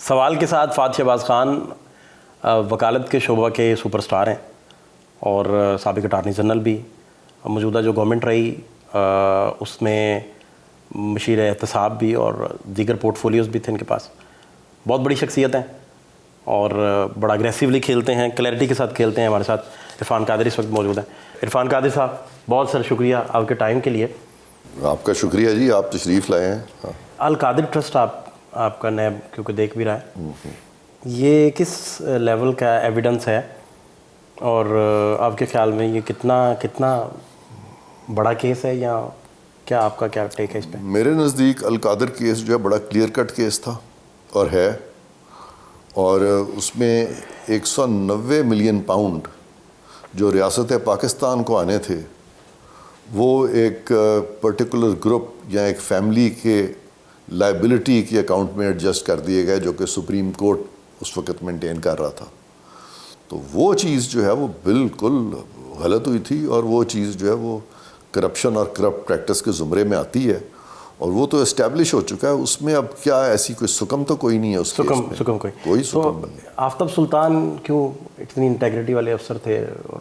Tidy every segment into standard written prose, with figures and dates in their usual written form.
سوال کے ساتھ فات شہباز خان وکالت کے شعبہ کے سپر سٹار ہیں اور سابق اٹارنی جنرل بھی. موجودہ جو گورنمنٹ رہی اس میں مشیر احتساب بھی اور دیگر پورٹ فولیوز بھی تھے ان کے پاس. بہت بڑی شخصیت ہیں اور بڑا اگریسیولی کھیلتے ہیں, کلیئرٹی کے ساتھ کھیلتے ہیں. ہمارے ساتھ عرفان قادری اس وقت موجود ہیں. عرفان قادری صاحب, بہت سر شکریہ آپ کے ٹائم کے لیے. آپ کا شکریہ جی, آپ تشریف لائے ہیں. القادری ٹرسٹ آپ کا نیب کیونکہ دیکھ بھی رہا ہے, یہ کس لیول کا ایویڈنس ہے اور آپ کے خیال میں یہ کتنا بڑا کیس ہے یا کیا آپ کا کیا ٹیک ہے اس پہ؟ میرے نزدیک القادر کیس جو ہے بڑا کلیئر کٹ کیس تھا اور ہے, اور اس میں 190 ملین پاؤنڈ جو ریاست پاکستان کو آنے تھے وہ ایک پرٹیکولر گروپ یا ایک فیملی کے لائبلٹی کے اکاؤنٹ میں ایڈجسٹ کر دیے گئے, جو کہ سپریم کورٹ اس وقت مینٹین کر رہا تھا. تو وہ چیز جو ہے وہ بالکل غلط ہوئی تھی, اور وہ چیز جو ہے وہ کرپشن اور کرپٹ پریکٹس کے زمرے میں آتی ہے, اور وہ تو اسٹیبلش ہو چکا ہے. اس میں اب کیا ایسی کوئی سکم تو کوئی نہیں ہے اس کیس میں, سکم کوئی سکم نہیں. آفتاب سلطان کیوں اتنی انٹیگریٹی والے افسر تھے, اور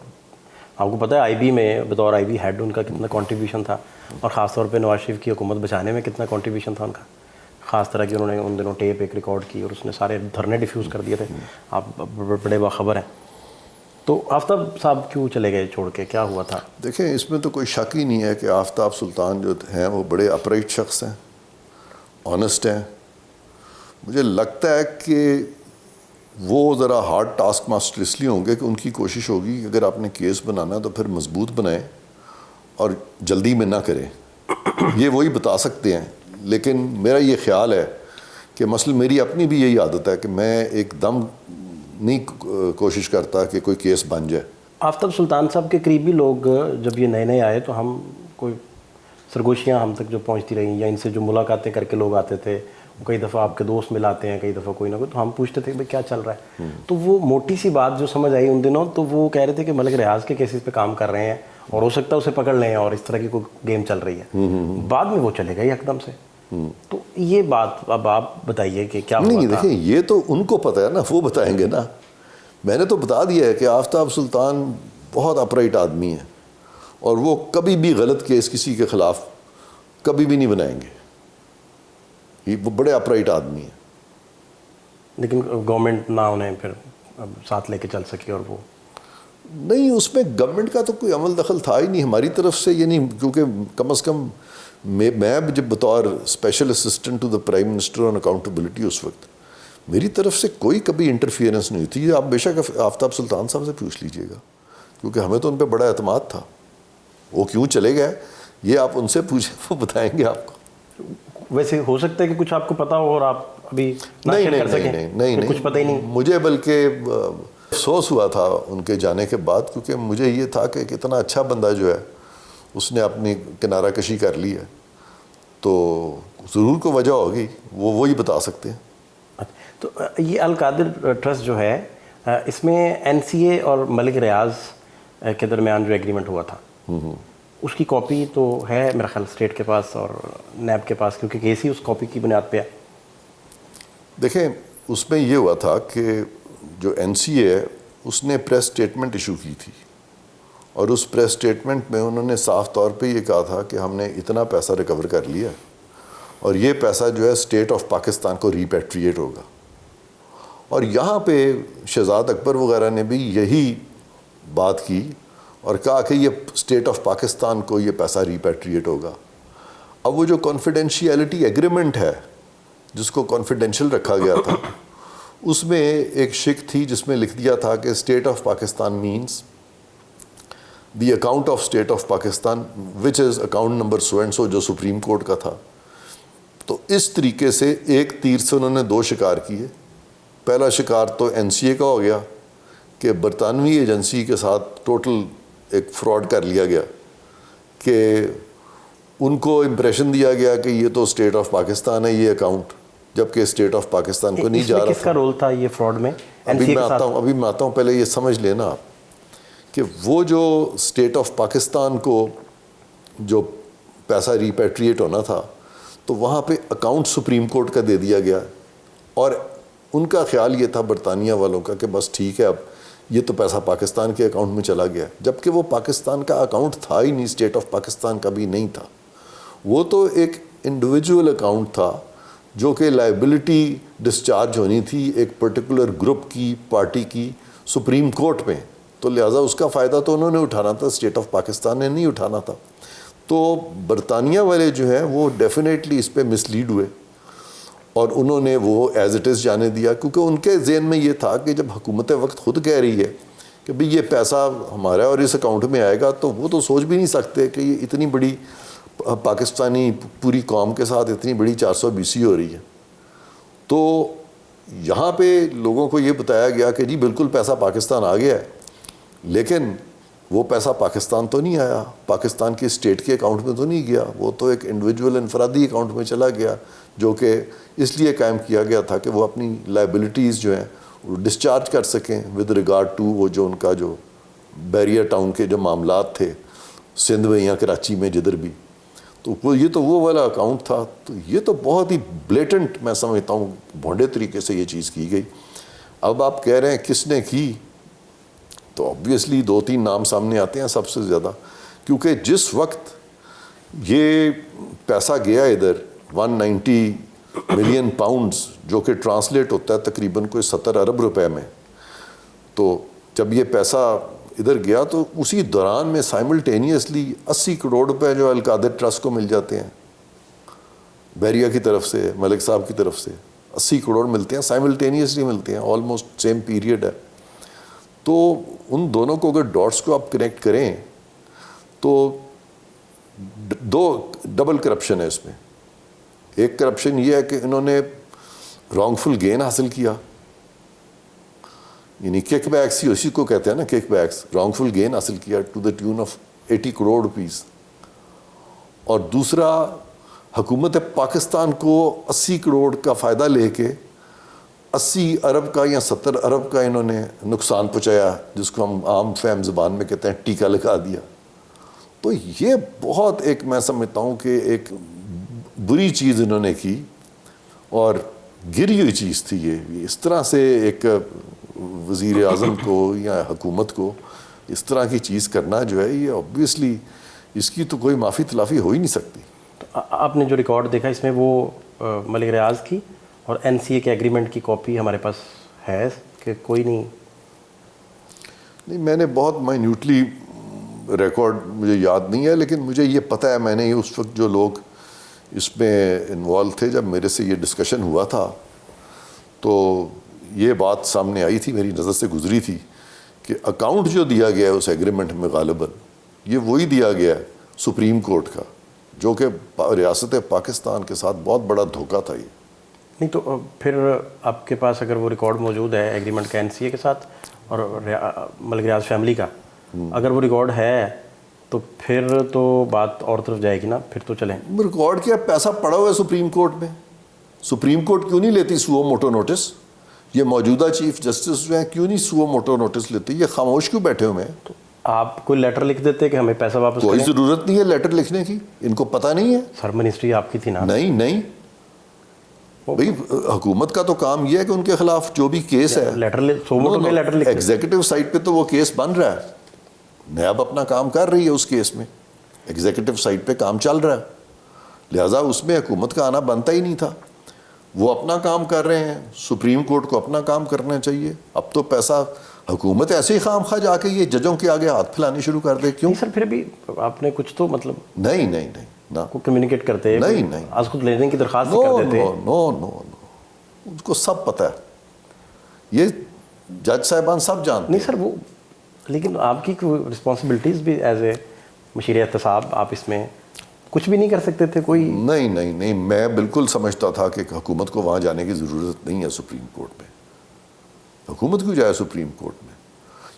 آپ کو پتہ ہے آئی بی میں بطور آئی بی ہیڈ ان کا کتنا کنٹریبیوشن تھا, اور خاص طور پہ نواز شریف کی حکومت بچانے میں کتنا کنٹریبیوشن تھا ان کا. خاص طرح کی انہوں نے ان دنوں ٹیپ ایک ریکارڈ کی اور اس نے سارے دھرنے ڈیفیوز کر دیے تھے. آپ بڑے باخبر ہیں. تو آفتاب صاحب کیوں چلے گئے چھوڑ کے, کیا ہوا تھا؟ دیکھیں, اس میں تو کوئی شک ہی نہیں ہے کہ آفتاب سلطان جو ہیں وہ بڑے اپرائٹ شخص ہیں, آنیسٹ ہیں. مجھے لگتا ہے کہ وہ ذرا ہارڈ ٹاسک ماسٹر اس لیے ہوں گے کہ ان کی کوشش ہوگی کہ اگر آپ نے کیس بنانا تو پھر مضبوط بنائیں اور جلدی میں نہ کریں. یہ وہی بتا سکتے ہیں. لیکن میرا یہ خیال ہے کہ مثلا میری اپنی بھی یہی عادت ہے کہ میں ایک دم نہیں کوشش کرتا کہ کوئی کیس بن جائے. آفتاب سلطان صاحب کے قریبی لوگ جب یہ نئے آئے تو ہم کوئی سرگوشیاں ہم تک جو پہنچتی رہیں یا ان سے جو ملاقاتیں کر کے لوگ آتے تھے, کئی دفعہ آپ کے دوست ملاتے ہیں, کئی دفعہ کوئی نہ کوئی, تو ہم پوچھتے تھے کہ بھائی کیا چل رہا ہے. تو وہ موٹی سی بات جو سمجھ آئی ان دنوں, تو وہ کہہ رہے تھے کہ ملک ریاض کے کیسز پہ کام کر رہے ہیں اور ہو سکتا ہے اسے پکڑ لیں, اور اس طرح کی کوئی گیم چل رہی ہے. بعد میں وہ چلے گئے یکدم سے. تو یہ بات اب آپ بتائیے کہ کیا ہوا تھا؟ نہیں دیکھیں, یہ تو ان کو پتہ ہے نا, وہ بتائیں گے نا. میں نے تو بتا دیا ہے کہ آفتاب سلطان بہت اپرائٹ آدمی ہیں, اور وہ کبھی بھی غلط کیس کسی کے خلاف کبھی بھی نہیں بنائیں گے. وہ بڑے اپرائٹ آدمی ہیں. لیکن گورنمنٹ نہ انہیں پھر ساتھ لے کے چل سکی, اور وہ نہیں, اس میں گورنمنٹ کا تو کوئی عمل دخل تھا ہی نہیں ہماری طرف سے. یہ نہیں, کیونکہ کم از کم میں جب بطور special assistant to the prime minister on accountability اس وقت میری طرف سے کوئی کبھی انٹرفیئرنس نہیں ہوئی تھی. آپ بے شک آفتاب سلطان صاحب سے پوچھ لیجئے گا, کیونکہ ہمیں تو ان پہ بڑا اعتماد تھا. وہ کیوں چلے گئے یہ آپ ان سے پوچھیں, وہ بتائیں گے آپ کو. ویسے ہو سکتا ہے کہ کچھ آپ کو پتا ہو اور آپ ابھی نہیں, کچھ پتہ ہی نہیں. مجھے بلکہ افسوس ہوا تھا ان کے جانے کے بعد, کیونکہ مجھے یہ تھا کہ کتنا اچھا بندہ جو ہے اس نے اپنی کنارہ کشی کر لی ہے. تو ضرور کوئی وجہ ہوگی, وہی بتا سکتے ہیں. تو یہ القادر ٹرسٹ جو ہے, اس میں این سی اے اور ملک ریاض کے درمیان جو ایگریمنٹ ہوا تھا اس کی کاپی تو ہے میرا خیال اسٹیٹ کے پاس اور نیب کے پاس, کیونکہ کیس ہی اس کاپی کی بنیاد پہ ہے. دیکھیں, اس میں یہ ہوا تھا کہ جو این سی اے ہے اس نے پریس اسٹیٹمنٹ ایشو کی تھی, اور اس پریس اسٹیٹمنٹ میں انہوں نے صاف طور پہ یہ کہا تھا کہ ہم نے اتنا پیسہ ریکور کر لیا اور یہ پیسہ جو ہے اسٹیٹ آف پاکستان کو ریپیٹریٹ ہوگا. اور یہاں پہ شہزاد اکبر وغیرہ نے بھی یہی بات کی اور کہا کہ یہ اسٹیٹ آف پاکستان کو یہ پیسہ ریپیٹریٹ ہوگا. اب وہ جو کانفیڈینشیلٹی ایگریمنٹ ہے جس کو کانفیڈینشیل رکھا گیا تھا, اس میں ایک شک تھی جس میں لکھ دیا تھا کہ state of Pakistan means the account of state of Pakistan which is account number so and so, جو سپریم کورٹ کا تھا. تو اس طریقے سے ایک تیر سے انہوں نے دو شکار کیے. پہلا شکار تو این سی اے کا ہو گیا کہ برطانوی ایجنسی کے ساتھ ٹوٹل ایک فراڈ کر لیا گیا, کہ ان کو امپریشن دیا گیا کہ یہ تو اسٹیٹ آف پاکستان ہے یہ اکاؤنٹ, جبکہ اسٹیٹ آف پاکستان کو نہیں جا رہا تھا. کس کا رول تھا یہ فراڈ میں؟ ابھی میں آتا ہوں, پہلے یہ سمجھ لینا آپ کہ وہ جو اسٹیٹ آف پاکستان کو جو پیسہ ریپیٹریٹ ہونا تھا تو وہاں پہ اکاؤنٹ سپریم کورٹ کا دے دیا گیا, اور ان کا خیال یہ تھا برطانیہ والوں کا کہ بس ٹھیک ہے اب یہ تو پیسہ پاکستان کے اکاؤنٹ میں چلا گیا، جبکہ وہ پاکستان کا اکاؤنٹ تھا ہی نہیں، اسٹیٹ آف پاکستان کا بھی نہیں تھا، وہ تو ایک انڈیویجول اکاؤنٹ تھا جو کہ لائبلٹی ڈسچارج ہونی تھی ایک پرٹیکولر گروپ کی، پارٹی کی، سپریم کورٹ میں، تو لہٰذا اس کا فائدہ تو انہوں نے اٹھانا تھا، اسٹیٹ آف پاکستان نے نہیں اٹھانا تھا۔ تو برطانیہ والے جو ہیں وہ ڈیفینیٹلی اس پہ مس لیڈ ہوئے اور انہوں نے وہ ایز اٹ از جانے دیا، کیونکہ ان کے ذہن میں یہ تھا کہ جب حکومت وقت خود کہہ رہی ہے کہ بھئی یہ پیسہ ہمارا اور اس اکاؤنٹ میں آئے گا، تو وہ تو سوچ بھی نہیں سکتے کہ یہ اتنی بڑی پاکستانی پوری قوم کے ساتھ اتنی بڑی 420 ہو رہی ہے۔ تو یہاں پہ لوگوں کو یہ بتایا گیا کہ جی بالکل پیسہ پاکستان آ گیا ہے، لیکن وہ پیسہ پاکستان تو نہیں آیا، پاکستان کی اسٹیٹ کے اکاؤنٹ میں تو نہیں گیا، وہ تو ایک انڈیویجول انفرادی اکاؤنٹ میں چلا گیا، جو کہ اس لیے قائم کیا گیا تھا کہ وہ اپنی لائبلٹیز جو ہیں وہ ڈسچارج کر سکیں ود ریگارڈ ٹو وہ جو ان کا جو بیریا ٹاؤن کے جو معاملات تھے سندھ میں یا کراچی میں جدھر بھی، تو یہ تو وہ والا اکاؤنٹ تھا۔ تو یہ تو بہت ہی بلیٹنٹ میں سمجھتا ہوں بھونڈے طریقے سے یہ چیز کی گئی۔ اب آپ کہہ رہے ہیں کس نے کی، تو آبویسلی 2-3 نام سامنے آتے ہیں سب سے زیادہ، کیونکہ جس وقت یہ پیسہ گیا ادھر 190 ملین پاؤنڈز، جو کہ ٹرانسلیٹ ہوتا ہے تقریباً کوئی 70 ارب روپے میں، تو جب یہ پیسہ ادھر گیا تو اسی دوران میں سائملٹینیسلی 80 کروڑ روپے جو القادر ٹرسٹ کو مل جاتے ہیں بحریہ کی طرف سے، ملک صاحب کی طرف سے 80 کروڑ ملتے ہیں، سائملٹینیسلی ملتے ہیں، آلموسٹ سیم پیریڈ ہے۔ تو ان دونوں کو اگر ڈاٹس کو آپ کنیکٹ کریں تو دو ڈبل کرپشن ہے اس میں۔ ایک کرپشن یہ ہے کہ انہوں نے رانگ فل گین حاصل کیا، یعنی کک بیکس ہی اسی کو کہتے ہیں نا، kickbacks, wrongful gain حاصل کیا to the tune of 80 crore rupees. اور دوسرا، حکومت پاکستان کو 80 کروڑ کا فائدہ لے کے 80 ارب کا یا 70 ارب کا انہوں نے نقصان پہنچایا، جس کو ہم عام فہم زبان میں کہتے ہیں ٹیکہ لگا دیا۔ تو یہ بہت ایک میں سمجھتا ہوں کہ ایک بری چیز انہوں نے کی اور گری ہوئی چیز تھی یہ۔ اس طرح سے ایک وزیر اعظم کو یا حکومت کو اس طرح کی چیز کرنا جو ہے یہ آبویسلی اس کی تو کوئی معافی تلافی ہو ہی نہیں سکتی۔ آپ نے جو ریکارڈ دیکھا اس میں وہ ملک ریاض کی اور NCA کے ایگریمنٹ کی کاپی ہمارے پاس ہے کہ کوئی نہیں؟ نہیں، میں نے بہت مائنیوٹلی ریکارڈ مجھے یاد نہیں ہے، لیکن مجھے یہ پتہ ہے، میں نے اس وقت جو لوگ اس میں انوالو تھے، جب میرے سے یہ ڈسکشن ہوا تھا تو یہ بات سامنے آئی تھی، میری نظر سے گزری تھی کہ اکاؤنٹ جو دیا گیا ہے اس ایگریمنٹ میں غالباً یہ وہی دیا گیا ہے سپریم کورٹ کا، جو کہ ریاست پاکستان کے ساتھ بہت بڑا دھوکہ تھا یہ۔ نہیں تو پھر آپ کے پاس اگر وہ ریکارڈ موجود ہے ایگریمنٹ کا NCA کے ساتھ اور ملک ریاض فیملی کا، اگر وہ ریکارڈ ہے تو پھر تو بات اور طرف جائے گی نا، پھر تو چلیں۔ ریکارڈ کیا، پیسہ پڑا ہوا ہے سپریم کورٹ میں، سپریم کورٹ کیوں نہیں لیتی سو موٹو نوٹس؟ یہ موجودہ چیف جسٹس جو ہیں کیوں نہیں سو موٹو نوٹس لیتے؟ یہ خاموش کیوں بیٹھے ہوئے ہیں؟ تو آپ کوئی لیٹر لکھ دیتے کہ ہمیں پیسہ واپس کوئی کریں؟ ضرورت نہیں ہے لیٹر لکھنے کی، ان کو پتہ نہیں ہے۔ سر منسٹری آپ کی تھی نا؟ نہیں بھئی، حکومت کا تو کام یہ ہے کہ ان کے خلاف جو بھی کیس ہے، لیٹر لکھ ایگزیکٹو سائٹ پہ تو وہ کیس بن رہا ہے، نیب اپنا کام کر رہی ہے اس کیس میں، ایگزیکٹو سائٹ پہ کام چل رہا ہے، لہٰذا اس میں حکومت کا آنا بنتا ہی نہیں تھا۔ وہ اپنا کام کر رہے ہیں، سپریم کورٹ کو اپنا کام کرنا چاہیے۔ اب تو پیسہ حکومت ایسے ہی خام خواہ جا کے یہ ججوں کے آگے ہاتھ پھیلانے شروع کر دے، کیوں؟ نہیں سر، پھر بھی آپ نے کچھ تو مطلب نہیں کو کمیونیکیٹ کرتے، نہیں آج خود لینے کی درخواست کر دیتے۔ نو ان کو سب پتہ ہے، یہ جج صاحبان سب جانتے ہیں۔ نہیں سر، وہ لیکن آپ کی رسپانسبلٹیز بھی ایز اے مشیر احتساب، آپ اس میں کچھ بھی نہیں کر سکتے تھے کوئی؟ نہیں، میں بالکل سمجھتا تھا کہ حکومت کو وہاں جانے کی ضرورت نہیں ہے سپریم کورٹ میں۔ حکومت کیوں جائے سپریم کورٹ میں؟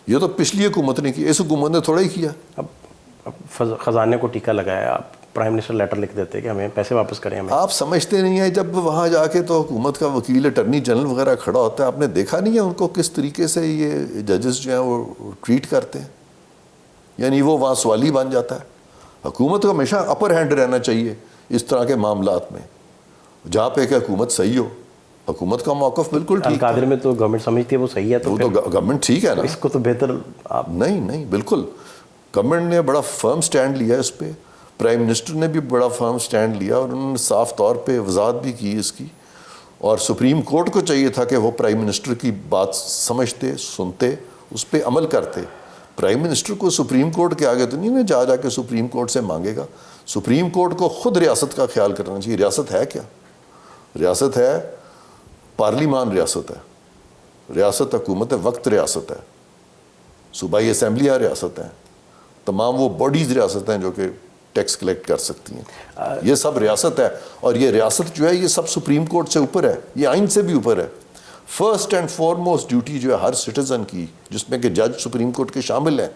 یہ تو پچھلی حکومت نے کیا، اس حکومت نے تھوڑا ہی کیا۔ اب خزانے کو ٹیکہ لگایا، آپ پرائم منسٹر لیٹر لکھ دیتے کہ ہمیں پیسے واپس کریں ہمیں۔ آپ سمجھتے نہیں ہیں، جب وہاں جا کے تو حکومت کا وکیل اٹرنی جنرل وغیرہ کھڑا ہوتا ہے، آپ نے دیکھا نہیں ہے ان کو کس طریقے سے یہ ججز جو ہیں وہ ٹریٹ کرتے ہیں، یعنی وہ وہاں سوالی بن جاتا ہے۔ حکومت کو ہمیشہ اپر ہینڈ رہنا چاہیے اس طرح کے معاملات میں، جہاں پہ کہ حکومت صحیح ہو۔ حکومت کا موقف بالکل ٹھیک تھا. القادر میں تو گورنمنٹ سمجھتی ہے وہ صحیح ہے, تو وہ تو گورنمنٹ ٹھیک ہے نا, اس کو تو بہتر آپ نہیں بالکل گورنمنٹ نے بڑا فرم سٹینڈ لیا اس پہ, پرائم منسٹر نے بھی بڑا فرم سٹینڈ لیا, اور انہوں نے صاف طور پہ وضاحت بھی کی اس کی, اور سپریم کورٹ کو چاہیے تھا کہ وہ پرائم منسٹر کی بات سمجھتے, سنتے, اس پہ عمل کرتے. پرائم منسٹر کو سپریم کورٹ کے آگے تو نہیں جا کے سپریم کورٹ سے مانگے گا. سپریم کورٹ کو خود ریاست کا خیال کرنا چاہیے. ریاست ہے کیا؟ ریاست ہے پارلیمان, ریاست ہے, ریاست حکومت وقت ریاست ہے, صوبائی اسمبلیاں ریاست ہیں, تمام وہ باڈیز ریاست ہیں جو کہ ٹیکس کلیکٹ کر سکتی ہیں, یہ سب ریاست ہے. اور یہ ریاست جو ہے یہ سب سپریم کورٹ سے اوپر ہے, یہ آئین سے بھی اوپر ہے. فرسٹ اینڈ فارموسٹ ڈیوٹی جو ہے ہر سٹیزن کی, جس میں کہ جج سپریم کورٹ کے شامل ہیں,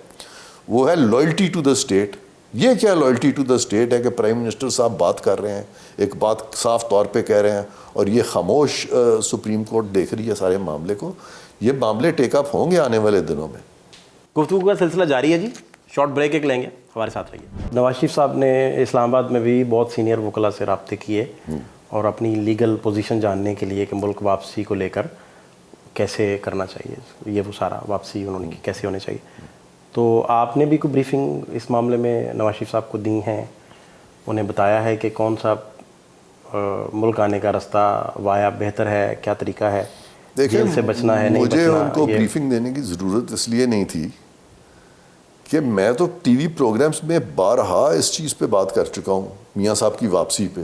وہ ہے لائلٹی ٹو دا اسٹیٹ. یہ کیا لائلٹی ٹو دا اسٹیٹ ہے کہ پرائم منسٹر صاحب بات کر رہے ہیں, ایک بات صاف طور پہ کہہ رہے ہیں, اور یہ خاموش سپریم کورٹ دیکھ رہی ہے سارے معاملے کو. یہ معاملے ٹیک اپ ہوں گے آنے والے دنوں میں. گفتگو کا سلسلہ جاری ہے جی, شارٹ بریک ایک لیں گے, ہمارے ساتھ رہیے. نواز شریف صاحب نے اسلام آباد میں بھی بہت سینئر وکلاء سے رابطے کیے اور اپنی لیگل پوزیشن جاننے کے لیے کہ ملک واپسی کو لے کر کیسے کرنا چاہیے, یہ وہ سارا واپسی انہوں نے کیسے ہونے چاہیے. تو آپ نے بھی کوئی بریفنگ اس معاملے میں نواز شریف صاحب کو دی ہیں, انہیں بتایا ہے کہ کون سا ملک آنے کا راستہ وایا بہتر ہے, کیا طریقہ ہے, جیل سے بچنا ہے نہیں بچنا؟ مجھے ان کو بریفنگ دینے کی ضرورت اس لیے نہیں تھی کہ میں تو ٹی وی پروگرامز میں بارہا اس چیز پہ بات کر چکا ہوں, میاں صاحب کی واپسی پہ,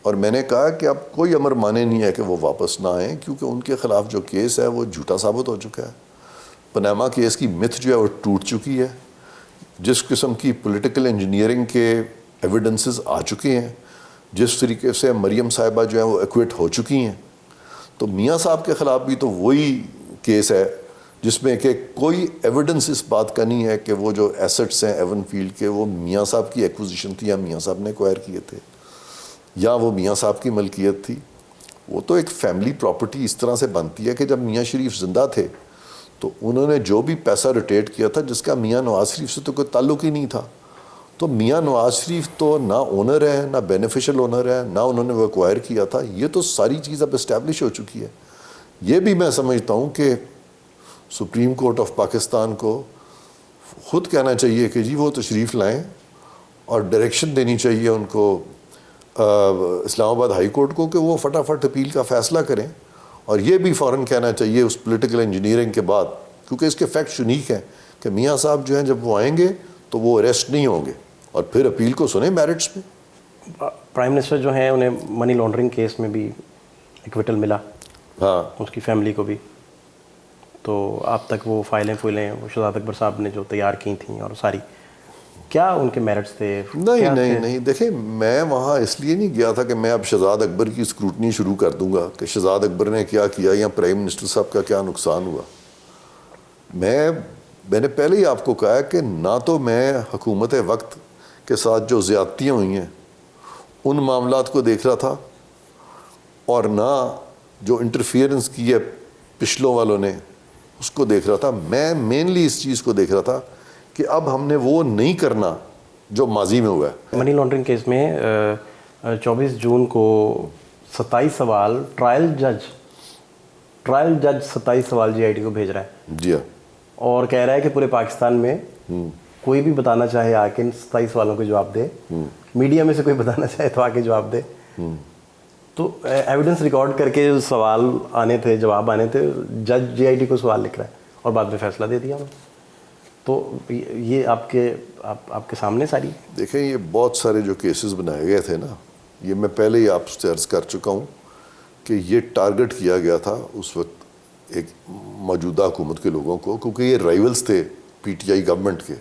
اور میں نے کہا کہ اب کوئی امر مانے نہیں ہے کہ وہ واپس نہ آئیں, کیونکہ ان کے خلاف جو کیس ہے وہ جھوٹا ثابت ہو چکا ہے. پناما کیس کی متھ جو ہے وہ ٹوٹ چکی ہے, جس قسم کی پولیٹیکل انجینئرنگ کے ایویڈنسز آ چکے ہیں, جس طریقے سے مریم صاحبہ جو ہیں وہ ایکویٹ ہو چکی ہیں. تو میاں صاحب کے خلاف بھی تو وہی کیس ہے جس میں کہ کوئی ایویڈنس اس بات کا نہیں ہے کہ وہ جو ایسٹس ہیں ایون فیلڈ کے وہ میاں صاحب کی ایکوزیشن تھی یا میاں صاحب نے ایکوائر کیے تھے یا وہ میاں صاحب کی ملکیت تھی. وہ تو ایک فیملی پراپرٹی اس طرح سے بنتی ہے کہ جب میاں شریف زندہ تھے تو انہوں نے جو بھی پیسہ روٹیٹ کیا تھا جس کا میاں نواز شریف سے تو کوئی تعلق ہی نہیں تھا, تو میاں نواز شریف تو نہ اونر ہے نہ بینیفیشل اونر ہے, نہ انہوں نے وہ ایکوائر کیا تھا. یہ تو ساری چیز اب اسٹیبلش ہو چکی ہے. یہ بھی میں سمجھتا ہوں کہ سپریم کورٹ آف پاکستان کو خود کہنا چاہیے کہ جی وہ تشریف لائیں, اور ڈائریکشن دینی چاہیے ان کو اسلام آباد ہائی کورٹ کو کہ وہ فٹافٹ اپیل کا فیصلہ کریں, اور یہ بھی فوراً کہنا چاہیے اس پولیٹیکل انجینئرنگ کے بعد, کیونکہ اس کے فیکٹس یونیک ہیں کہ میاں صاحب جو ہیں جب وہ آئیں گے تو وہ اریسٹ نہیں ہوں گے, اور پھر اپیل کو سنیں میرٹس پہ. پرائم منسٹر جو ہیں انہیں منی لانڈرنگ کیس میں بھی ایکویٹل ملا, ہاں اس کی فیملی کو بھی, تو اب تک وہ فائلیں وہ شہزاد اکبر صاحب نے جو تیار کی تھیں اور ساری, کیا ان کے میرٹس تھے؟ نہیں دیکھیں میں وہاں اس لیے نہیں گیا تھا کہ میں اب شہزاد اکبر کی اسکروٹنی شروع کر دوں گا کہ شہزاد اکبر نے کیا کیا یا پرائم منسٹر صاحب کا کیا نقصان ہوا. میں نے پہلے ہی آپ کو کہا کہ نہ تو میں حکومت وقت کے ساتھ جو زیادتیاں ہوئی ہیں ان معاملات کو دیکھ رہا تھا, اور نہ جو انٹرفیئرنس کی ہے پچھلوں والوں نے اس کو دیکھ رہا تھا. میں مینلی اس چیز کو دیکھ رہا تھا کہ اب ہم نے وہ نہیں کرنا جو ماضی میں ہوا ہے. منی لانڈرنگ کیس میں 24 جون کو 27 سوال ٹرائل جج 27 سوال جی آئی ٹی کو بھیج رہا ہے, جی ہاں, اور کہہ رہا ہے کہ پورے پاکستان میں کوئی بھی بتانا چاہے آ کے 27 سوالوں کے جواب دے, میڈیا میں سے کوئی بتانا چاہے تو آ کے جواب دے. تو ایویڈنس ریکارڈ کر کے سوال آنے تھے, جواب آنے تھے, جج جی آئی ٹی کو سوال لکھ رہا ہے اور بعد میں فیصلہ دے دیا. تو یہ آپ کے سامنے ساری دیکھیں یہ بہت سارے جو کیسز بنائے گئے تھے نا, یہ میں پہلے ہی آپ سے عرض کر چکا ہوں کہ یہ ٹارگٹ کیا گیا تھا اس وقت ایک موجودہ حکومت کے لوگوں کو, کیونکہ یہ رائیولز تھے پی ٹی آئی گورنمنٹ کے,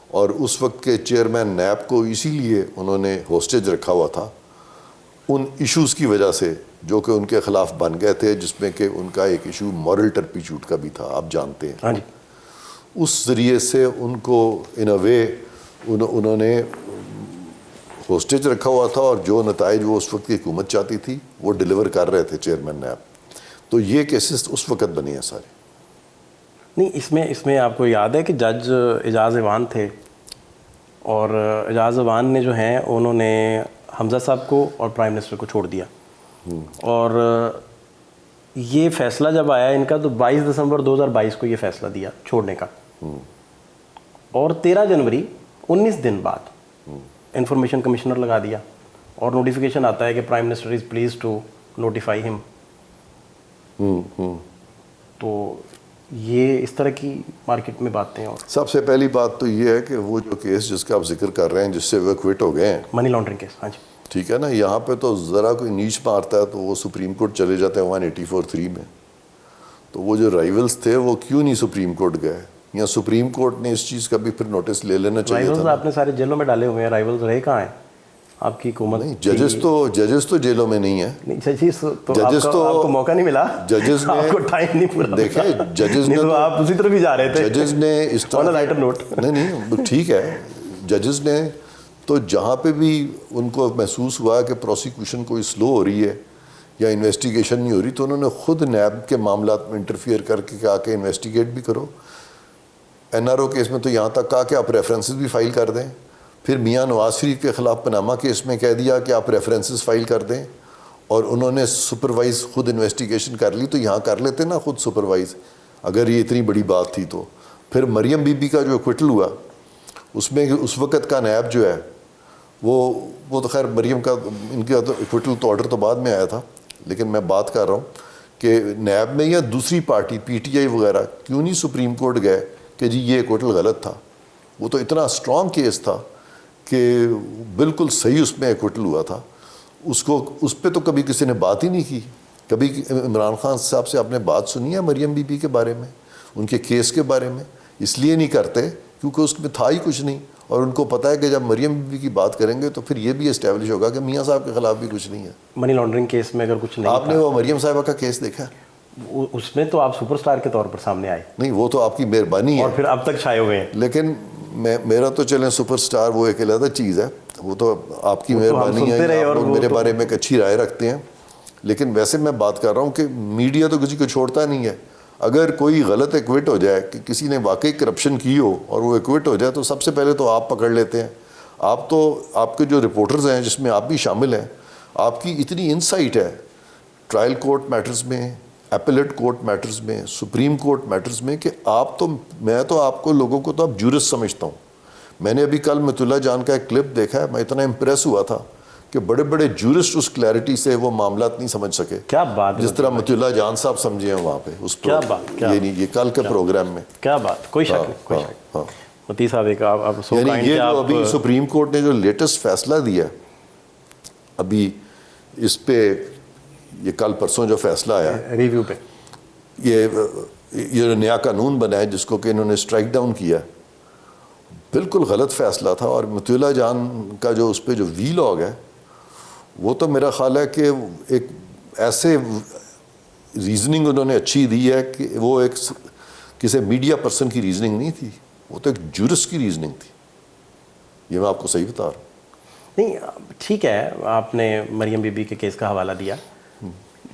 اور اس وقت کے چیئرمین نیب کو اسی لیے انہوں نے ہوسٹیج رکھا ہوا تھا ان ایشوز کی وجہ سے جو کہ ان کے خلاف بن گئے تھے, جس میں کہ ان کا ایک ایشو مورل ٹرپیچوٹ کا بھی تھا, آپ جانتے ہیں. ہاں جی. اس ذریعے سے ان کو ان اے وے انہوں نے ہوسٹیج رکھا ہوا تھا, اور جو نتائج وہ اس وقت کی حکومت چاہتی تھی وہ ڈیلیور کر رہے تھے چیئرمین نیب. تو یہ کیسز اس وقت بنے ہیں سارے. نہیں, اس میں آپ کو یاد ہے کہ جج اعجاز ایوان تھے, اور اعجاز ایوان نے جو ہیں انہوں نے حمزہ صاحب کو اور پرائم منسٹر کو چھوڑ دیا, اور یہ فیصلہ جب آیا ان کا تو 22 دسمبر 2022 کو یہ فیصلہ دیا چھوڑنے کا, اور 13 جنوری 19 دن بعد انفارمیشن کمشنر لگا دیا اور نوٹیفیکیشن آتا ہے کہ prime minister is pleased to notify ہم. تو یہ اس طرح کی مارکیٹ میں باتیں. اور سب سے پہلی بات تو یہ ہے کہ وہ جو کیس جس کا آپ ذکر کر رہے ہیں جس سے وہ کوئٹ ہو گئے ہیں, منی لانڈرنگ کیس, ہاں جی ٹھیک ہے نا, یہاں پہ تو ذرا کوئی نیچ مارتا ہے تو وہ سپریم کورٹ چلے جاتے ہیں 184(3) میں. تو وہ جو رائیولز تھے وہ کیوں نہیں سپریم کورٹ گئے, یا سپریم کورٹ نے اس چیز کا بھی پھر نوٹس لے لینا چاہیے تھا. رائیولز آپ نے سارے جیلوں میں ڈالے ہوئے ہیں, رائیولز رہے کہاں ہیں آپ کی حکومت؟ نہیں, ججز تو جیلوں میں نہیں ہیں. نہیں ججز تو آپ کو موقع نہیں ملا, ججز نے آپ کو ٹائم نہیں پورا. دیکھیں ججز نے تو آپ اسی طرف ہی جا رہے تھے. ججز نے اس طرح لائٹر نوٹ نہیں ٹھیک ہے, ججز نے تو جہاں پہ بھی ان کو محسوس ہوا کہ پروسیکیوشن کوئی سلو ہو رہی ہے یا انویسٹیگیشن نہیں ہو رہی, تو انہوں نے خود نیب کے معاملات میں انٹرفیئر کر کے کہا کہ انویسٹیگیٹ بھی کرو. NRO کیس میں تو یہاں تک کہا کہ آپ ریفرنسز بھی فائل کر دیں. پھر میاں نواز شریف کے خلاف پناما کیس میں کہہ دیا کہ آپ ریفرنسز فائل کر دیں, اور انہوں نے سپروائز خود انویسٹیگیشن کر لی. تو یہاں کر لیتے نا خود سپروائز, اگر یہ اتنی بڑی بات تھی تو. پھر مریم بی بی کا جو ایکوٹل ہوا اس میں اس وقت کا نیب جو ہے وہ تو خیر مریم کا ان کا تو ایکوٹل تو آرڈر تو بعد میں آیا تھا, لیکن میں بات کر رہا ہوں کہ نیب میں یا دوسری پارٹی PTI وغیرہ کیوں نہیں سپریم کورٹ گئے کہ جی یہ ایکوٹل غلط تھا. وہ تو اتنا اسٹرانگ کیس تھا کہ بالکل صحیح اس میں ایکوٹل ہوا تھا. اس پہ تو کبھی کسی نے بات ہی نہیں کی. کبھی عمران خان صاحب سے آپ نے بات سنی ہے مریم بی بی کے بارے میں, ان کے کیس کے بارے میں؟ اس لیے نہیں کرتے کیونکہ اس میں تھا ہی کچھ نہیں, اور ان کو پتہ ہے کہ جب مریم بی بی کی بات کریں گے تو پھر یہ بھی اسٹیبلش ہوگا کہ میاں صاحب کے خلاف بھی کچھ نہیں ہے. منی لانڈرنگ کیس میں اگر کچھ نہیں, آپ نے وہ مریم صاحبہ کا کیس دیکھا؟ اس میں تو آپ سپر سٹار کے طور پر سامنے آئے. نہیں, وہ تو آپ کی مہربانی ہے, اور پھر اب تک چھائے ہوئے ہیں. لیکن میرا تو چلیں سپر سٹار وہ ایک علیحدہ چیز ہے, وہ تو آپ کی مہربانی ہے, آپ لوگ میرے بارے میں ایک اچھی رائے رکھتے ہیں. لیکن ویسے میں بات کر رہا ہوں کہ میڈیا تو کسی کو چھوڑتا نہیں ہے. اگر کوئی غلط ایکوٹ ہو جائے کہ کسی نے واقعی کرپشن کی ہو اور وہ ایکوٹ ہو جائے تو سب سے پہلے تو آپ پکڑ لیتے ہیں. آپ کے جو رپورٹرز ہیں جس میں آپ بھی شامل ہیں, آپ کی اتنی انسائٹ ہے ٹرائل کورٹ میٹرز میں, ایپلیٹ کورٹ میٹرز میں, سپریم کورٹ میٹرز میں, کہ میں تو آپ کو لوگوں کو تو اب جورسٹ سمجھتا ہوں. میں نے ابھی کل مت اللہ جان کا ایک کلپ دیکھا ہے, میں اتنا امپریس ہوا تھا کہ بڑے بڑے جورسٹ اس کلیئرٹی سے وہ معاملات نہیں سمجھ سکے. کیا بات, جس طرح مت اللہ جان صاحب سمجھے ہیں وہاں پہ اس کیا بات, یہ کل کے پروگرام میں. کیا بات, کوئی شک نہیں, کوئی شک نہیں. متی صاحب ایک یعنی یہ جو ابھی سپریم کورٹ نے جو لیٹسٹ فیصلہ دیا ابھی اس پہ, یہ کل پرسوں جو فیصلہ آیا ریویو پہ, یہ نیا قانون بنا ہے جس کو کہ انہوں نے اسٹرائک ڈاؤن کیا, بالکل غلط فیصلہ تھا. اور مت اللہ جان کا جو اس پہ جو وی لاگ ہے وہ تو میرا خیال ہے کہ ایک ایسے ریزننگ انہوں نے اچھی دی ہے کہ وہ ایک کسی میڈیا پرسن کی ریزننگ نہیں تھی, وہ تو ایک جورسٹ کی ریزننگ تھی. یہ میں آپ کو صحیح بتا رہا ہوں. نہیں ٹھیک ہے, آپ نے مریم بی بی کے کیس کا حوالہ دیا.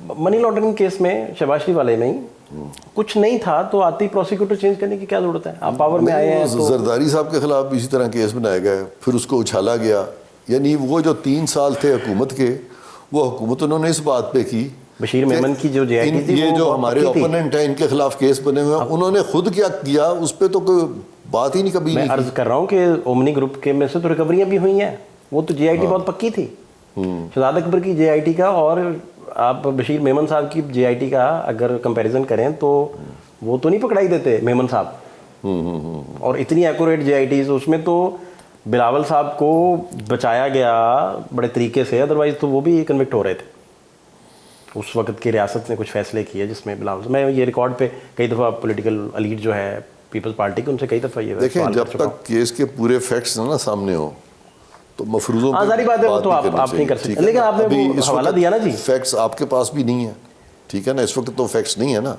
منی لانڈرنگ کیس میں شہباز شریف والے میں کچھ نہیں تھا تو آتی پروسیکیوٹر چینج کرنے کی کیا ضرورت ہے؟ آپ پاور میں آئے ہیں. زرداری صاحب کے خلاف بھی اسی طرح کیس بنائے گئے, پھر اس کو اچھالا گیا. یعنی وہ جو 3 سال تھے حکومت کے, وہ حکومت انہوں نے اس بات پہ کی. بشیر میمن کی جو JIT تھی, یہ جو ہمارے اوپوننٹ ہیں ان کے خلاف کیس بنے ہوئے ہیں, انہوں نے خود کیا کیا اس پہ تو کوئی بات ہی نہیں کبھی. میں عرض کر رہا ہوں کہ اومنی گروپ کے میں سے تو ریکوریاں بھی ہوئی ہیں, وہ تو JIT بہت پکی تھی. شہزاد اکبر کی JIT کا اور آپ بشیر میمن صاحب کی JIT کا اگر کمپیریزن کریں تو وہ تو نہیں پکڑائی دیتے میمن صاحب, اور اتنی ایکوریٹ JITs. اس میں تو بلاول صاحب کو بچایا گیا بڑے طریقے سے, ادروائز تو وہ بھی کنوکٹ ہو رہے تھے. اس وقت کی ریاست نے کچھ فیصلے کیے جس میں بلاول, میں یہ ریکارڈ پہ کئی دفعہ پولیٹیکل ایلیٹ جو ہے پیپلز پارٹی کے, ان سے کئی دفعہ یہ دیکھیں جب تک کیس کے پورے فیکٹس نا سامنے ہو تو مفروضوں پہ ظاہری بات ہے وہ تو آپ نہیں کر سکتے. لیکن آپ نے وہ حوالہ دیا نا جی, فیکٹس آپ کے پاس بھی نہیں ہے, ٹھیک ہے نا, اس وقت تو فیکٹس نہیں ہے نا.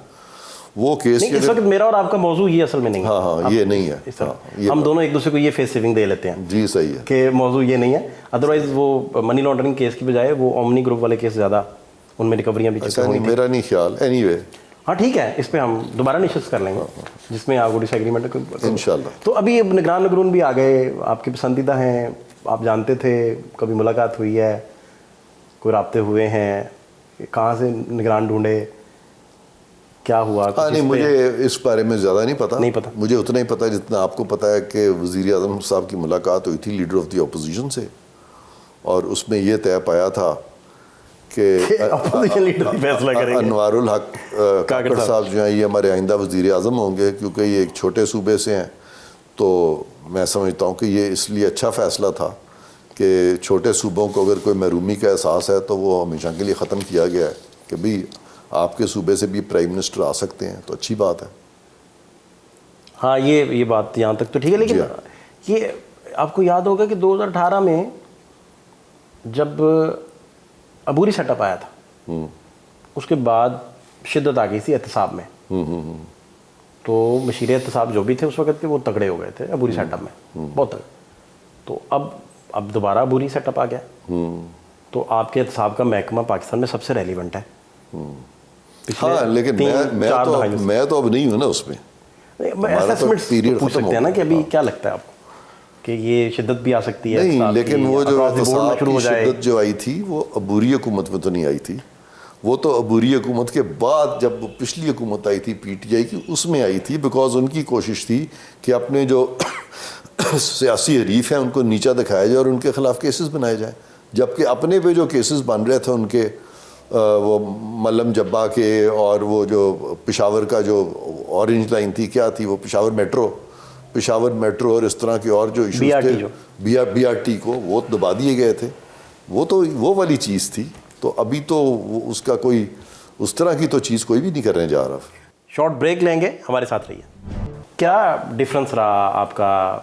وہ کیس اس وقت میرا اور آپ کا موضوع یہ اصل میں نہیں ہے. ہاں یہ نہیں ہے, ہم دونوں ایک دوسرے کو یہ فیس سیونگ دے لیتے ہیں. جی صحیح ہے کہ موضوع یہ نہیں ہے. ادروائز وہ منی لانڈرنگ کیس کی بجائے وہ اومنی گروپ والے کیس زیادہ, ان میں ریکوریاں بھی چکر ہوئی. میرا نہیں خیال. اینی وے ہاں ٹھیک ہے, اس پہ ہم دوبارہ نشست کر لیں گے جس میں آپ کو ڈس ایگریمنٹ انشاءاللہ. تو ابھی نگران بھی آ گئے, آپ کے پسندیدہ ہیں, آپ جانتے تھے, کبھی ملاقات ہوئی ہے, کوئی رابطے ہوئے ہیں, کہاں سے نگران ڈھونڈے, کیا ہوا؟ ہاں نہیں, مجھے اس بارے میں زیادہ نہیں پتا. مجھے اتنا ہی پتا جتنا آپ کو پتا ہے کہ وزیر اعظم صاحب کی ملاقات ہوئی تھی لیڈر آف دی اپوزیشن سے, اور اس میں یہ طے پایا تھا کہ انوار الحق کاکڑ صاحب جو ہیں یہ ہمارے آئندہ وزیر اعظم ہوں گے, کیونکہ یہ ایک چھوٹے صوبے سے ہیں. تو میں سمجھتا ہوں کہ یہ اس لیے اچھا فیصلہ تھا کہ چھوٹے صوبوں کو اگر کوئی محرومی کا احساس ہے تو وہ ہمیشہ کے لیے ختم کیا گیا ہے کہ بھئی آپ کے صوبے سے بھی پرائم منسٹر آ سکتے ہیں, تو اچھی بات ہے. ہاں یہ بات یہاں تک تو ٹھیک ہے, لیکن یہ آپ کو یاد ہوگا کہ 2018 میں جب عبوری سیٹ اپ آیا تھا, اس کے بعد شدت آ گئی تھی احتساب میں. تو مشیر احتساب جو بھی تھے اس وقت کے وہ تگڑے ہو گئے تھے عبوری سیٹ اپ میں, بہت تگڑے. تو اب دوبارہ عبوری سیٹ اپ آ گیا. تو آپ کے احتساب کا محکمہ پاکستان میں سب سے ریلیونٹ ہے. ہاں لیکن میں تو اب نہیں ہوں نا اس میں. اسسمنٹ پوچھ سکتے ہیں نا کہ ابھی کیا لگتا ہے آپ کو کہ یہ شدت بھی آ سکتی ہے؟ نہیں, لیکن وہ جو احتساب کی شدت جو آئی تھی وہ عبوری حکومت میں تو نہیں آئی تھی. وہ تو عبوری حکومت کے بعد جب پچھلی حکومت آئی تھی پی ٹی آئی کی, اس میں آئی تھی, بیکاز ان کی کوشش تھی کہ اپنے جو سیاسی حریف ہیں ان کو نیچا دکھایا جائے اور ان کے خلاف کیسز بنائے جائیں. جبکہ اپنے پہ جو کیسز بن رہے تھے ان کے, وہ ملم جبا کے, اور وہ جو پشاور کا جو اورنج لائن تھی, کیا تھی وہ, پشاور میٹرو اور اس طرح کے اور جو ایشوز تھے, بی آر ٹی کو وہ دبا دیے گئے تھے. وہ تو وہ والی چیز تھی. تو ابھی تو اس کا کوئی اس طرح کی تو چیز کوئی بھی نہیں کرنے جا رہا. شارٹ بریک لیں گے, ہمارے ساتھ رہیے. کیا ڈفرنس رہا آپ کا؟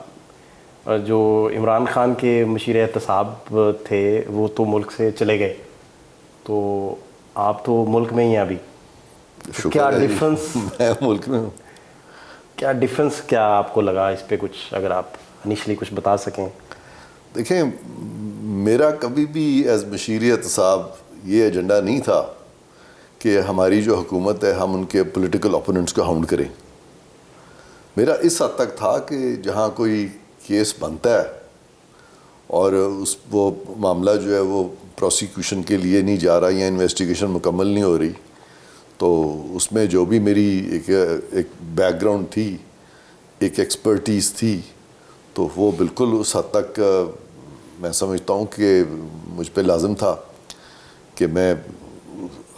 جو عمران خان کے مشیر احتساب تھے وہ تو ملک سے چلے گئے, تو آپ تو ملک میں ہی ہیں ابھی. کیا ڈفرنس؟ میں ملک میں ہوں. کیا ڈفرنس کیا آپ کو لگا اس پہ کچھ اگر آپ انیشلی کچھ بتا سکیں؟ دیکھیں, میرا کبھی بھی ایز مشیر احتساب یہ ایجنڈا نہیں تھا کہ ہماری جو حکومت ہے ہم ان کے پولیٹیکل اپوننٹس کو ہاؤنڈ کریں. میرا اس حد تک تھا کہ جہاں کوئی کیس بنتا ہے اور وہ معاملہ جو ہے وہ پروسیکیوشن کے لیے نہیں جا رہا یا انویسٹیگیشن مکمل نہیں ہو رہی, تو اس میں جو بھی میری ایک بیک گراؤنڈ تھی, ایک ایکسپرٹیز تھی, تو وہ بالکل اس حد تک میں سمجھتا ہوں کہ مجھ پہ لازم تھا کہ میں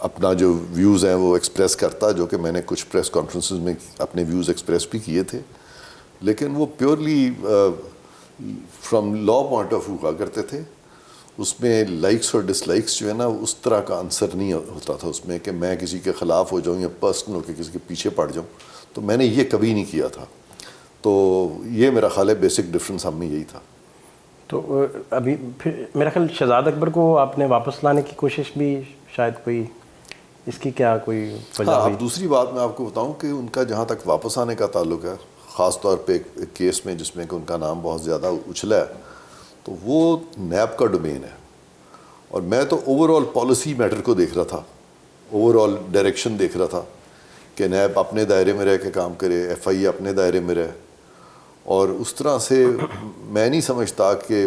اپنا جو ویوز ہیں وہ ایکسپریس کرتا, جو کہ میں نے کچھ پریس کانفرنسز میں اپنے ویوز ایکسپریس بھی کیے تھے. لیکن وہ purely from law point of view ہوا کرتے تھے. اس میں لائکس اور ڈس لائکس جو ہے نا, اس طرح کا آنسر نہیں ہوتا تھا اس میں کہ میں کسی کے خلاف ہو جاؤں یا پرسنل ہو کے کسی کے پیچھے پڑ جاؤں. تو میں نے یہ کبھی نہیں کیا تھا. تو یہ میرا خیال ہے بیسک ڈفرینس ہم میں یہی تھا. تو ابھی پھر میرا خیال شہزاد اکبر کو آپ نے واپس لانے کی کوشش بھی شاید کوئی, اس کی کیا کوئی وجہ ہوئی؟ اب دوسری بات میں آپ کو بتاؤں کہ ان کا جہاں تک واپس آنے کا تعلق ہے, خاص طور پہ ایک کیس میں جس میں کہ ان کا نام بہت زیادہ اچھلا ہے, تو وہ نیب کا ڈومین ہے. اور میں تو اوور آل پالیسی میٹر کو دیکھ رہا تھا, اوور آل ڈائریکشن دیکھ رہا تھا کہ نیب اپنے دائرے میں رہ کے کام کرے, ایف آئی اے اپنے دائرے میں رہے. اور اس طرح سے میں نہیں سمجھتا کہ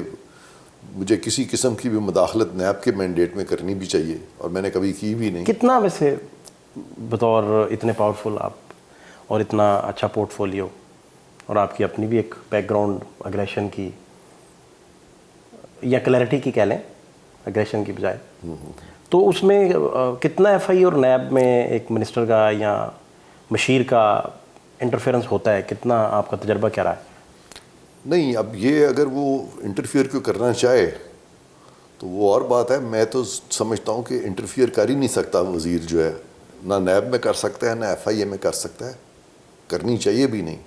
مجھے کسی قسم کی بھی مداخلت نیب کے مینڈیٹ میں کرنی بھی چاہیے, اور میں نے کبھی کی بھی نہیں. کتنا ویسے بطور اتنے پاورفل آپ اور اتنا اچھا پورٹ فولیو, اور آپ کی اپنی بھی ایک بیک گراؤنڈ اگریشن کی یا کلیئرٹی کی کہہ لیں, اگریشن کی بجائے, تو اس میں کتنا ایف آئی اور نیب میں ایک منسٹر کا یا مشیر کا انٹرفیئرنس ہوتا ہے؟ کتنا آپ کا تجربہ کیا رہا ہے؟ نہیں, اب یہ اگر وہ انٹرفیئر کیوں کرنا چاہے تو وہ اور بات ہے. میں تو سمجھتا ہوں کہ انٹرفیئر کر ہی نہیں سکتا وزیر جو ہے, نہ نیب میں کر سکتا ہے نہ ایف آئی اے میں کر سکتا ہے, کرنی چاہیے بھی نہیں.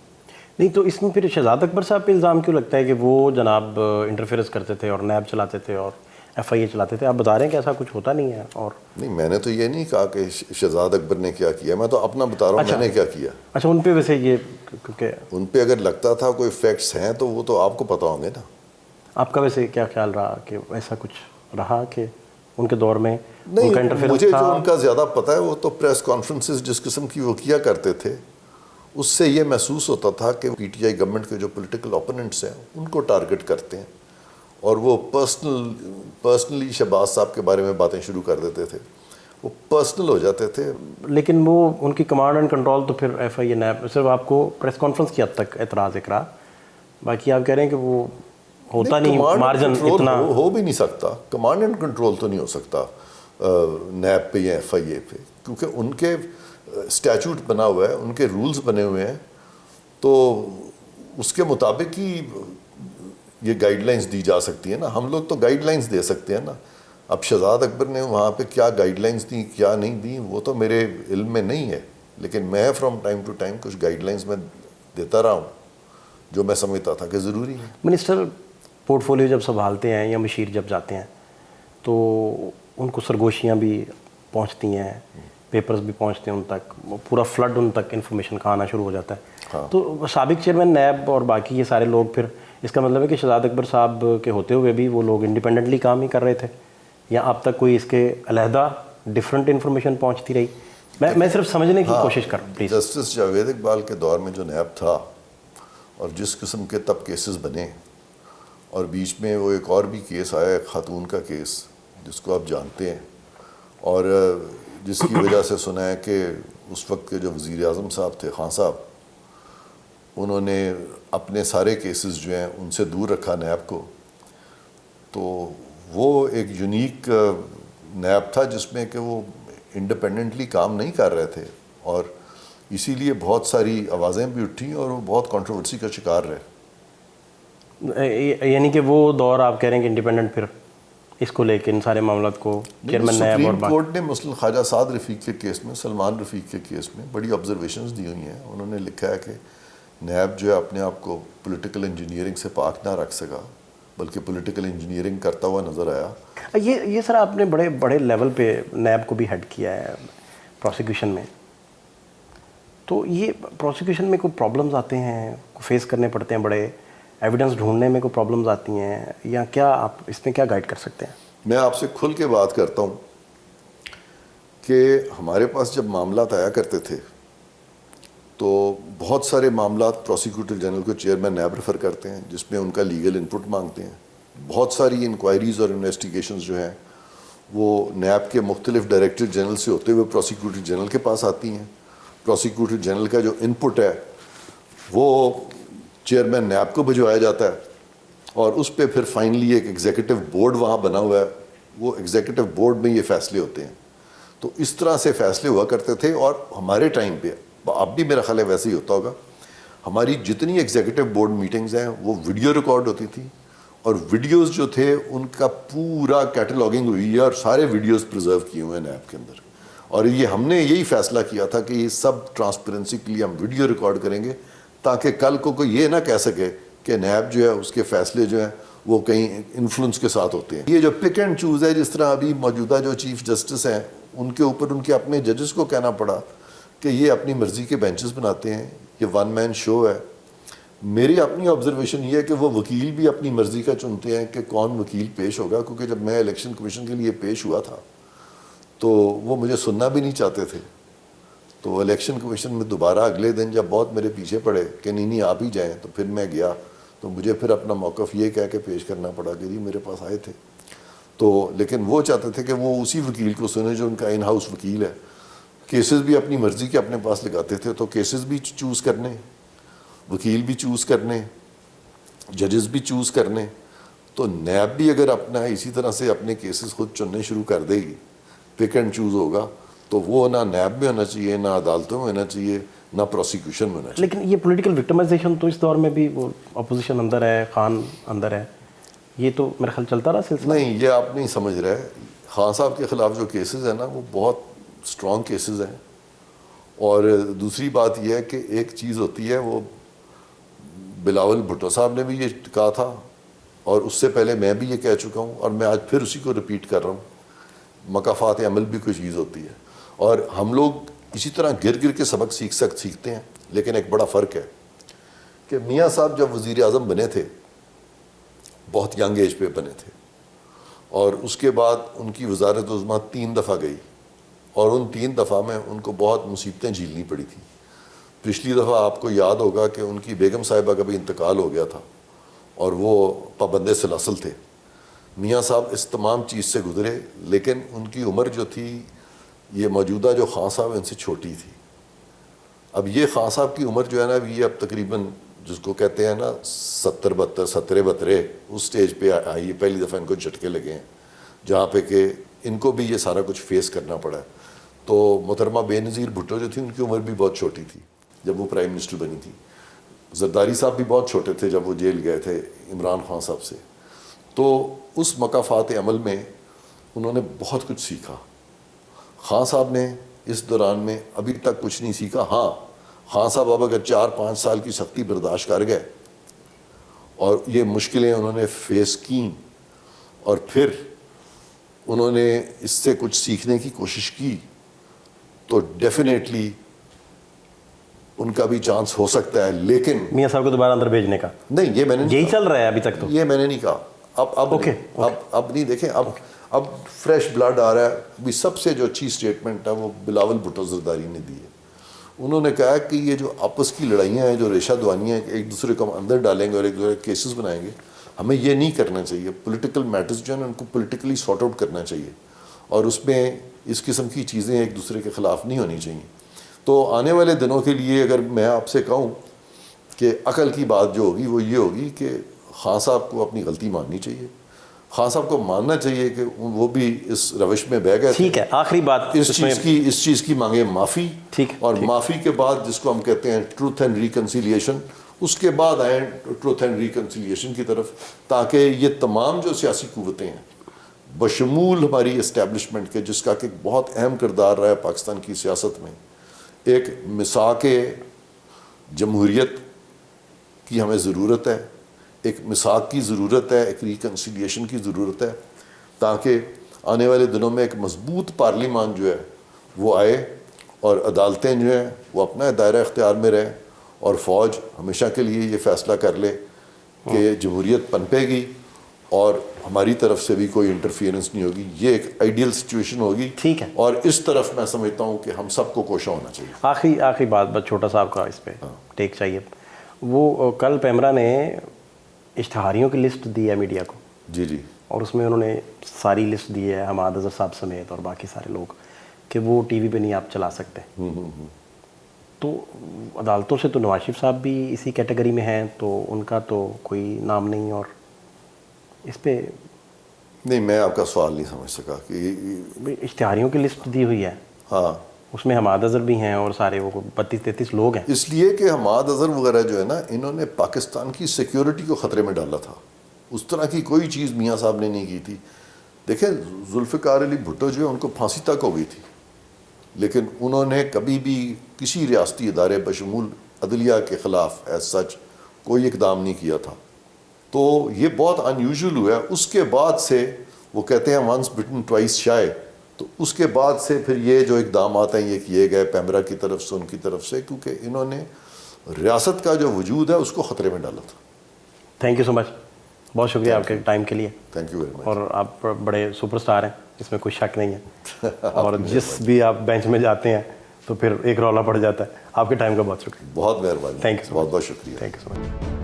نہیں تو اس میں پھر شہزاد اکبر صاحب پہ الزام کیوں لگتا ہے کہ وہ جناب انٹرفیئرنس کرتے تھے اور نیب چلاتے تھے اور ایف آئی اے چلاتے تھے؟ آپ بتا رہے ہیں کہ ایسا کچھ ہوتا نہیں ہے. اور نہیں, میں نے تو یہ نہیں کہا کہ شہزاد اکبر نے کیا کیا, میں تو اپنا بتا رہا ہوں میں نے کیا کیا. اچھا, ان پہ ویسے یہ کیونکہ ان پہ اگر لگتا تھا کوئی فیکٹس ہیں تو وہ تو آپ کو پتہ ہوں گے نا. آپ کا ویسے کیا خیال رہا کہ ایسا کچھ رہا کہ ان کے دور میں نہیں؟ مجھے جو ان کا زیادہ پتہ ہے وہ تو پریس کانفرنسز جس قسم کی وہ کیا کرتے تھے, اس سے یہ محسوس ہوتا تھا کہ پی ٹی آئی گورنمنٹ کے جو پولیٹیکل اوپوننٹس ہیں ان کو ٹارگٹ کرتے ہیں, اور وہ پرسنلی شہباز صاحب کے بارے میں باتیں شروع کر دیتے تھے. وہ پرسنل ہو جاتے تھے. لیکن وہ ان کی کمانڈ اینڈ کنٹرول تو پھر ایف آئی اے نیب صرف آپ کو پریس کانفرنس کی حد تک اعتراض اقرار, باقی آپ کہہ رہے ہیں کہ وہ ہوتا نہیں مارجن اتنا ہو بھی نہیں سکتا. کمانڈ اینڈ کنٹرول تو نہیں ہو سکتا نیب پہ یا ایف آئی اے پہ, کیونکہ ان کے اسٹیچوٹ بنا ہوا ہے, ان کے رولز بنے ہوئے ہیں, تو اس کے مطابق ہی یہ گائیڈ لائنس دی جا سکتی ہیں نا. ہم لوگ تو گائیڈ لائنس دے سکتے ہیں نا. اب شہزاد اکبر نے وہاں پہ کیا گائیڈ لائنس دیں کیا نہیں دیں وہ تو میرے علم میں نہیں ہے, لیکن میں فرام ٹائم ٹو ٹائم کچھ گائیڈ لائنس میں دیتا رہا ہوں جو میں سمجھتا تھا کہ ضروری ہے. منسٹر پورٹ فولیو جب سنبھالتے ہیں یا مشیر جب جاتے ہیں تو ان کو سرگوشیاں بھی پہنچتی ہیں, پیپرز بھی پہنچتے ہیں ان تک, پورا فلڈ ان تک انفارمیشن کا آنا شروع ہو جاتا ہے. تو سابق چیئرمین نیب اور باقی یہ سارے لوگ, پھر اس کا مطلب ہے کہ شہزاد اکبر صاحب کے ہوتے ہوئے بھی وہ لوگ انڈیپینڈنٹلی کام ہی کر رہے تھے, یا اب تک کوئی اس کے علیحدہ ڈفرینٹ انفارمیشن پہنچتی رہی؟ میں صرف سمجھنے کی کوشش کر رہا ہوں پلیز. جسٹس جاوید اقبال کے دور میں جو نیب تھا اور جس قسم کے تب کیسز بنے, اور بیچ میں وہ ایک اور بھی کیس آیا, ایک خاتون کا کیس جس کو آپ جانتے ہیں, اور جس کی وجہ سے سنا ہے کہ اس وقت کے جو وزیر اعظم صاحب تھے خان صاحب, انہوں نے اپنے سارے کیسز جو ہیں ان سے دور رکھا نیب کو. تو وہ ایک یونیک نیب تھا جس میں کہ وہ انڈیپینڈنٹلی کام نہیں کر رہے تھے, اور اسی لیے بہت ساری آوازیں بھی اٹھیں اور وہ بہت کنٹروورسی کا شکار رہے. یعنی کہ وہ دور آپ کہہ رہے ہیں کہ انڈیپینڈنٹ پھر اس کو لے کے ان سارے معاملات کو چیئرمین نیب اور سپریم کورٹ نے مثلاً خواجہ سعد رفیق کے کیس میں, سلمان رفیق کے کیس میں بڑی آبزرویشنز دی ہوئی ہیں. انہوں نے لکھا ہے کہ نیب جو ہے اپنے آپ کو پولیٹیکل انجینئرنگ سے پاک نہ رکھ سکا, بلکہ پولیٹیکل انجینئرنگ کرتا ہوا نظر آیا. یہ سر آپ نے بڑے بڑے لیول پہ نیب کو بھی ہیڈ کیا ہے پروسیکیوشن میں, تو یہ پروسیکیوشن میں کوئی پرابلمز آتے ہیں, فیس کرنے پڑتے ہیں, بڑے ایویڈنس ڈھونڈنے میں کوئی پرابلمز آتی ہیں, یا کیا آپ اس میں کیا گائیڈ کر سکتے ہیں؟ میں آپ سے کھل کے بات کرتا ہوں کہ ہمارے پاس جب معاملات آیا کرتے تھے تو بہت سارے معاملات پروسیکیوٹر جنرل کو چیئرمین نیب ریفر کرتے ہیں, جس میں ان کا لیگل انپٹ مانگتے ہیں. بہت ساری انکوائریز اور انویسٹیگیشنز جو ہیں وہ نیب کے مختلف ڈائریکٹر جنرل سے ہوتے ہوئے پروسیکیوٹر جنرل کے پاس آتی ہیں. پروسیکیوٹر جنرل کا جو انپٹ ہے وہ چیئرمین نیب کو بھجوایا جاتا ہے, اور اس پہ پھر فائنلی ایک ایگزیکٹو بورڈ وہاں بنا ہوا ہے, وہ ایگزیکٹو بورڈ میں یہ فیصلے ہوتے ہیں. تو اس طرح سے فیصلے ہوا کرتے تھے. اور ہمارے ٹائم پہ, اب بھی میرا خیال ہے ویسے ہی ہوتا ہوگا, ہماری جتنی ایگزیکٹو بورڈ میٹنگز ہیں وہ ویڈیو ریکارڈ ہوتی تھی, اور ویڈیوز جو تھے ان کا پورا کیٹلاگنگ ہوئی ہے, اور سارے ویڈیوز پرزرو کیے ہوئے ہیں نیب کے اندر. اور یہ ہم نے یہی فیصلہ کیا تھا کہ یہ سب ٹرانسپیرنسی کے لیے ہم ویڈیو ریکارڈ کریں گے, تاکہ کل کو کوئی یہ نہ کہہ سکے کہ نیب جو ہے اس کے فیصلے جو ہیں وہ کہیں انفلوئنس کے ساتھ ہوتے ہیں. یہ جو پک اینڈ چوز ہے, جس طرح ابھی موجودہ جو چیف جسٹس ہیں ان کے اوپر ان کے اپنے ججز کو کہنا پڑا کہ یہ اپنی مرضی کے بینچز بناتے ہیں, یہ ون مین شو ہے. میری اپنی آبزرویشن یہ ہے کہ وہ وکیل بھی اپنی مرضی کا چنتے ہیں کہ کون وکیل پیش ہوگا, کیونکہ جب میں الیکشن کمیشن کے لیے پیش ہوا تھا تو وہ مجھے سننا بھی نہیں چاہتے تھے. تو الیکشن کمیشن میں دوبارہ اگلے دن جب بہت میرے پیچھے پڑے کہ نہیں آپ ہی جائیں, تو پھر میں گیا, تو مجھے پھر اپنا موقف یہ کہہ کے پیش کرنا پڑا کہ جی میرے پاس آئے تھے. تو لیکن وہ چاہتے تھے کہ وہ اسی وکیل کو سنے جو ان کا ان ہاؤس وکیل ہے. کیسز بھی اپنی مرضی کے اپنے پاس لگاتے تھے, تو کیسز بھی چوز کرنے, وکیل بھی چوز کرنے, ججز بھی چوز کرنے. تو نیب بھی اگر اپنا اسی طرح سے اپنے کیسز خود چننے شروع کر دے گی, پک اینڈ چوز ہوگا, تو وہ نہ نیب میں ہونا چاہیے, نہ عدالتوں میں ہونا چاہیے, نہ پروسیکیوشن میں ہونا چاہیے. لیکن یہ پولیٹیکل وکٹمائزیشن تو اس دور میں بھی وہ اپوزیشن اندر ہے, خان اندر ہے, یہ تو میرا خیال چلتا رہا سلسلہ. نہیں, یہ آپ نہیں سمجھ رہے. خان صاحب کے خلاف جو کیسز ہیں نا وہ بہت اسٹرانگ کیسز ہیں. اور دوسری بات یہ ہے کہ ایک چیز ہوتی ہے, وہ بلاول بھٹو صاحب نے بھی یہ کہا تھا, اور اس سے پہلے میں بھی یہ کہہ چکا ہوں, اور میں آج پھر اسی کو ریپیٹ کر رہا ہوں, مکافات عمل بھی کوئی چیز ہوتی ہے. اور ہم لوگ اسی طرح گر گر کے سبق سیکھتے ہیں. لیکن ایک بڑا فرق ہے کہ میاں صاحب جب وزیر اعظم بنے تھے, بہت ینگ ایج پہ بنے تھے, اور اس کے بعد ان کی وزارت عظمیٰ 3 دفعہ گئی, اور ان 3 دفعہ میں ان کو بہت مصیبتیں جھیلنی پڑی تھیں. پچھلی دفعہ آپ کو یاد ہوگا کہ ان کی بیگم صاحبہ کا بھی انتقال ہو گیا تھا, اور وہ پابند سلاسل تھے. میاں صاحب اس تمام چیز سے گزرے, لیکن ان کی عمر جو تھی یہ موجودہ جو خان صاحب ان سے چھوٹی تھی. اب یہ خان صاحب کی عمر جو ہے نا یہ اب تقریباً جس کو کہتے ہیں نا 70-72 اس سٹیج پہ آئی. پہلی دفعہ ان کو جھٹکے لگے ہیں جہاں پہ کہ ان کو بھی یہ سارا کچھ فیس کرنا پڑا ہے. تو محترمہ بے نظیر بھٹو جو تھی ان کی عمر بھی بہت چھوٹی تھی جب وہ پرائم منسٹر بنی تھی. زرداری صاحب بھی بہت چھوٹے تھے جب وہ جیل گئے تھے عمران خان صاحب سے. تو اس مقافات عمل میں انہوں نے بہت کچھ سیکھا. خان صاحب نے اس دوران میں ابھی تک کچھ نہیں سیکھا. ہاں خان صاحب اب اگر 4-5 سال کی سختی برداشت کر گئے اور یہ مشکلیں انہوں نے فیس کیں اور پھر انہوں نے اس سے کچھ سیکھنے کی کوشش کی تو ڈیفینیٹلی ان کا بھی چانس ہو سکتا ہے. لیکن میاں صاحب کو دوبارہ اندر بھیجنے کا نہیں, یہ میں نے یہی چل رہا ہے ابھی تک. تو یہ میں نے نہیں کہا. اب نہیں دیکھیں, اب فریش بلڈ آ رہا ہے. ابھی سب سے جو اچھی اسٹیٹمنٹ ہے وہ بلاول بھٹو زرداری نے دی ہے. انہوں نے کہا کہ یہ جو آپس کی لڑائیاں ہیں, جو ریشہ دوانیاں ہیں کہ ایک دوسرے کو ہم اندر ڈالیں گے اور ایک دوسرے کیسز بنائیں گے, ہمیں یہ نہیں کرنا چاہیے. پولیٹیکل میٹرز جو ہیں ان کو پولیٹیکلی سارٹ آؤٹ کرنا چاہیے اور اس میں اس قسم کی چیزیں ایک دوسرے کے خلاف نہیں ہونی چاہیے. تو آنے والے دنوں کے لیے اگر میں آپ سے کہوں کہ عقل کی بات جو ہوگی وہ یہ ہوگی کہ خان صاحب کو اپنی غلطی ماننی چاہیے. خان صاحب کو ماننا چاہیے کہ وہ بھی اس روش میں بہ گئے. ٹھیک ہے, آخری بات اس چیز کی مانگے معافی, اور معافی کے بعد جس کو ہم کہتے ہیں ٹروتھ اینڈ ریکنسیلیشن, اس کے بعد آئیں ٹروتھ اینڈ ریکنسیلیشن کی طرف, تاکہ یہ تمام جو سیاسی قوتیں ہیں بشمول ہماری اسٹیبلشمنٹ کے, جس کا کہ بہت اہم کردار رہا ہے پاکستان کی سیاست میں, ایک مساق جمہوریت کی ہمیں ضرورت ہے, ایک مساق کی ضرورت ہے, ایک ریکنسیلیشن کی ضرورت ہے, تاکہ آنے والے دنوں میں ایک مضبوط پارلیمان جو ہے وہ آئے اور عدالتیں جو ہیں وہ اپنا دائرہ اختیار میں رہیں اور فوج ہمیشہ کے لیے یہ فیصلہ کر لے کہ جمہوریت پنپے گی اور ہماری طرف سے بھی کوئی انٹرفیئرنس نہیں ہوگی. یہ ایک آئیڈیل سچویشن ہوگی. ٹھیک ہے, اور اس طرف میں سمجھتا ہوں کہ ہم سب کو کوشاں ہونا چاہیے. آخری بات بس چھوٹا سا آپ کا اس پہ ٹیک چاہیے. وہ کل پیمرا نے اشتہاریوں کی لسٹ دی ہے میڈیا کو. جی, اور اس میں انہوں نے ساری لسٹ دی ہے حماد اظہر صاحب سمیت اور باقی سارے لوگ کہ وہ ٹی وی پہ نہیں آپ چلا سکتے. تو عدالتوں سے تو نواز شریف صاحب بھی اسی کیٹیگری میں ہیں, تو ان کا تو کوئی نام نہیں. اور اس پہ نہیں, میں آپ کا سوال نہیں سمجھ سکا کہ اشتہاریوں کی لسٹ دی ہوئی ہے. ہاں, اس میں حماد اظہر بھی ہیں اور سارے وہ 32-33 لوگ ہیں. اس لیے کہ حماد اظہر وغیرہ جو ہے نا, انہوں نے پاکستان کی سیکیورٹی کو خطرے میں ڈالا تھا. اس طرح کی کوئی چیز میاں صاحب نے نہیں کی تھی. دیکھیں ذوالفقار علی بھٹو جو ہے ان کو پھانسی تک ہو گئی تھی, لیکن انہوں نے کبھی بھی کسی ریاستی ادارے بشمول عدلیہ کے خلاف ایز سچ کوئی اقدام نہیں کیا تھا. تو یہ بہت انیوژل ہوا ہے. اس کے بعد سے وہ کہتے ہیں ونس بٹن ٹوائس شائے, تو اس کے بعد سے پھر یہ جو اقدامات ہیں یہ کیے گئے پیمرا کی طرف سے, ان کی طرف سے, کیونکہ انہوں نے ریاست کا جو وجود ہے اس کو خطرے میں ڈالا تھا. تھینک یو سو مچ, بہت شکریہ آپ کے ٹائم کے لیے. Thank you very much. اور آپ بڑے سپر اسٹار ہیں, اس میں کوئی شک نہیں ہے. اور جس بھی آپ بینچ میں جاتے ہیں تو پھر ایک رولا پڑ جاتا ہے. آپ کے ٹائم کا بہت شکریہ. بہت مہربانی. تھینک یو, بہت بہت شکریہ. Thank you so much.